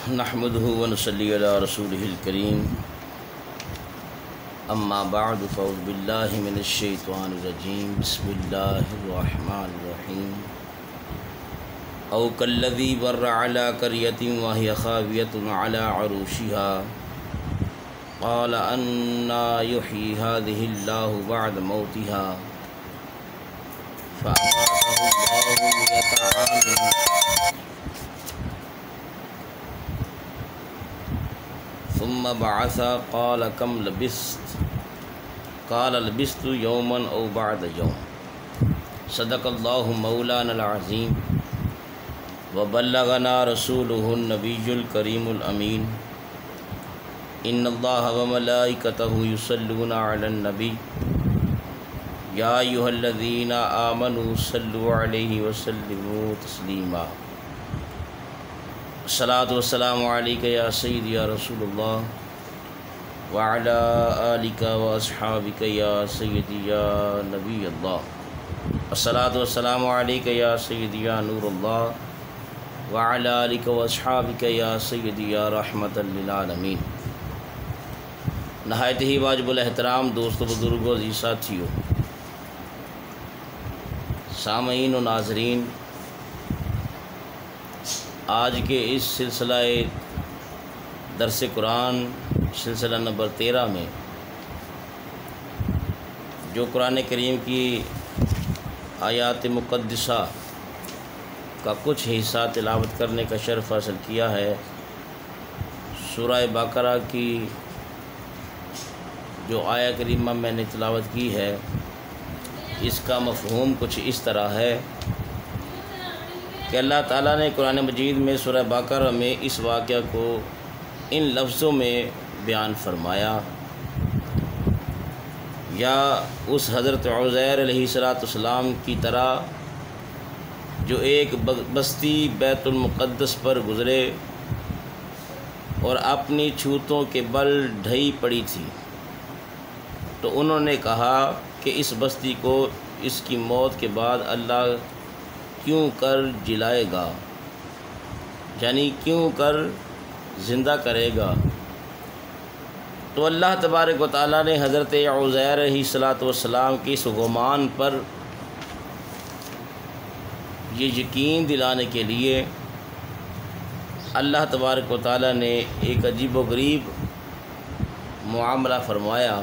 نحمده ونصلي على رسوله الكريم اما بعد فاعوذ بالله من الشيطان الرجيم بسم الله الرحمن الرحيم او كالذي مر على قرية وهي خاوية على عروشها قال أنى يحيي هذه الله بعد موتها فأماته الله مئة عام ثم بعث قال كم لبثت قال لبثت يوما أو بعد يوم صدق الله مولانا العظيم وبلغنا رسوله النبي الكريم الأمين إن الله وملائكته يصلون على النبي يا أيها الذين آمنوا صلوا عليه وسلموا تسليما الصلاة والسلام عليك يا سيدي يا رسول الله وعلى آلك وأصحابك يا سيدي يا نبي الله الصلاة والسلام عليك يا سيدي يا نور الله وعلى آلك وأصحابك يا سيدي يا رحمة للعالمين۔ نہایت ہی واجب الاحترام دوستو، بزرگوں، عزیز ساتھیو، سامعین و ناظرین، آج کے اس سلسلہ درس قرآن سلسلہ نمبر 13 میں جو قرآن کریم کی آیات مقدسہ کا کچھ حصہ تلاوت کرنے کا شرف حاصل کیا ہے، سورہ بقرہ کی جو آیہ کریمہ میں نے تلاوت کی ہے، اس کا مفہوم کچھ اس طرح ہے کہ اللہ تعالیٰ نے قرآن مجید میں سورہ بقرہ میں اس واقعہ کو ان لفظوں میں بیان فرمایا، یا اس حضرت عزیر علیہ السلام کی طرح جو ایک بستی بیت المقدس پر گزرے اور اپنی چھوتوں کے بل ڈھئی پڑی تھی، تو انہوں نے کہا کہ اس بستی کو اس کی موت کے بعد اللہ کیوں کر جلائے گا، یعنی کیوں کر زندہ کرے گا۔ تو اللہ تبارک و تعالیٰ نے حضرت عزیر علیہ السلام کی اس گمان پر یہ یقین دلانے کے لیے اللہ تبارک و تعالیٰ نے ایک عجیب و غریب معاملہ فرمایا۔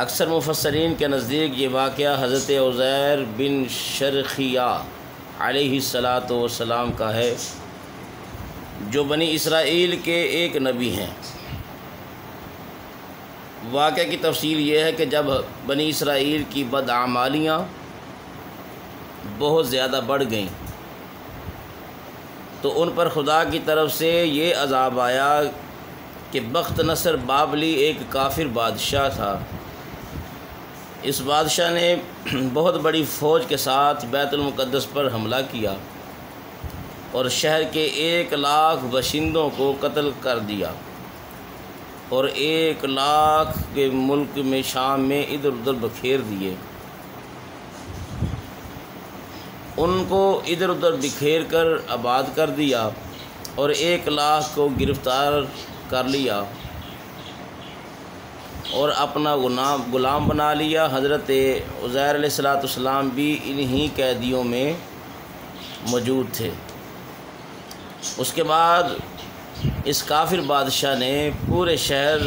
اکثر مفسرین کے نزدیک یہ واقعہ حضرت عزیر بن شرخیہ علیہ السلام کا ہے، جو بنی اسرائیل کے ایک نبی ہیں۔ واقعہ کی تفصیل یہ ہے کہ جب بنی اسرائیل کی بدعمالیاں بہت زیادہ بڑھ گئیں تو ان پر خدا کی طرف سے یہ عذاب آیا کہ بخت نصر بابلی ایک کافر بادشاہ تھا۔ اس بادشاہ نے بہت بڑی فوج کے ساتھ بیت المقدس پر حملہ کیا اور شہر کے 1,00,000 باشندوں کو قتل کر دیا، اور 1,00,000 کے ملک میں شام میں ادھر ادھر بکھیر دیے۔ ان کو ادھر ادھر بکھیر کر آباد کر دیا اور 1,00,000 کو گرفتار کر لیا اور اپنا غلام بنا لیا۔ حضرت عزیر علیہ السلام بھی انہی قیدیوں میں موجود تھے۔ اس کے بعد اس کافر بادشاہ نے پورے شہر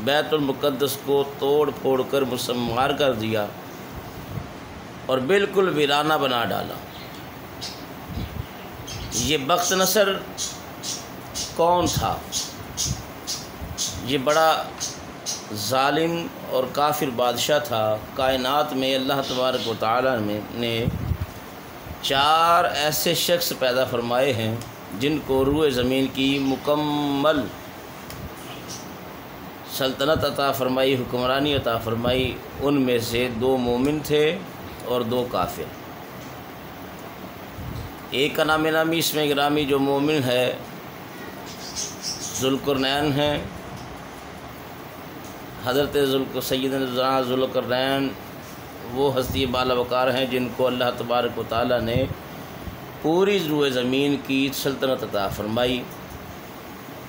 بیت المقدس کو توڑ پھوڑ کر مسمار کر دیا اور بالکل ویرانہ بنا ڈالا۔ یہ بخت نصر کون تھا؟ یہ بڑا ظالم اور کافر بادشاہ تھا۔ کائنات میں اللہ تبارک و تعالیٰ نے 4 ایسے شخص پیدا فرمائے ہیں جن کو روئے زمین کی مکمل سلطنت عطا فرمائی، حکمرانی عطا فرمائی۔ ان میں سے 2 مومن تھے اور 2 کافر۔ ایک کا نام نامی اس میں گرامی جو مومن ہے ذوالقرنین ہیں۔ حضرت سیدنا ذوالقرنین وہ ہستی بالا وقار ہیں جن کو اللہ تبارک و تعالیٰ نے پوری روئے زمین کی سلطنت عطا فرمائی،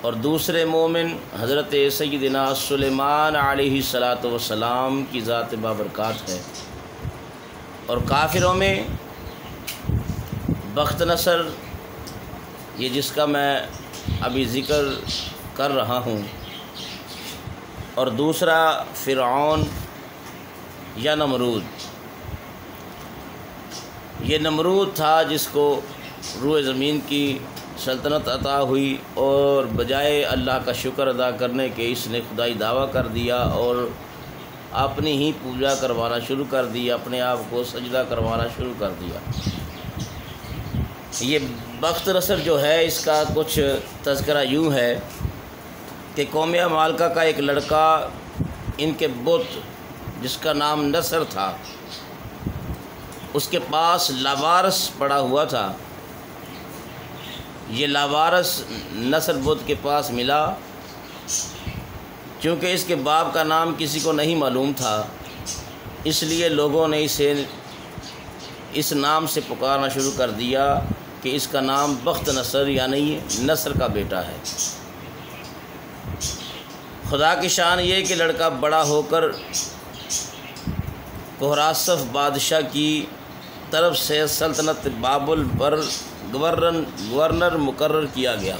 اور دوسرے مومن حضرت سیدنا سلیمان علیہ الصلاۃ والسلام کی ذات بابرکات ہے۔ اور کافروں میں بخت نصر، یہ جس کا میں ابھی ذکر کر رہا ہوں، اور دوسرا فرعون یا نمرود۔ یہ نمرود تھا جس کو روئے زمین کی سلطنت عطا ہوئی، اور بجائے اللہ کا شکر ادا کرنے کے اس نے خدائی دعویٰ کر دیا اور اپنی ہی پوجا کروانا شروع کر دیا، اپنے آپ کو سجدہ کروانا شروع کر دیا۔ یہ بخت نصر جو ہے اس کا کچھ تذکرہ یوں ہے کہ قوم عمالقہ کا ایک لڑکا ان کے بت جس کا نام نصر تھا، اس کے پاس لاوارث پڑا ہوا تھا۔ یہ لاوارث نصر بت کے پاس ملا، چونکہ اس کے باپ کا نام کسی کو نہیں معلوم تھا، اس لیے لوگوں نے اسے اس نام سے پکارنا شروع کر دیا کہ اس کا نام بخت نصر یعنی نصر کا بیٹا ہے۔ خدا کی شان یہ کہ لڑکا بڑا ہو کر قہراسف بادشاہ کی طرف سے سلطنت بابل پر گورنر مقرر کیا گیا۔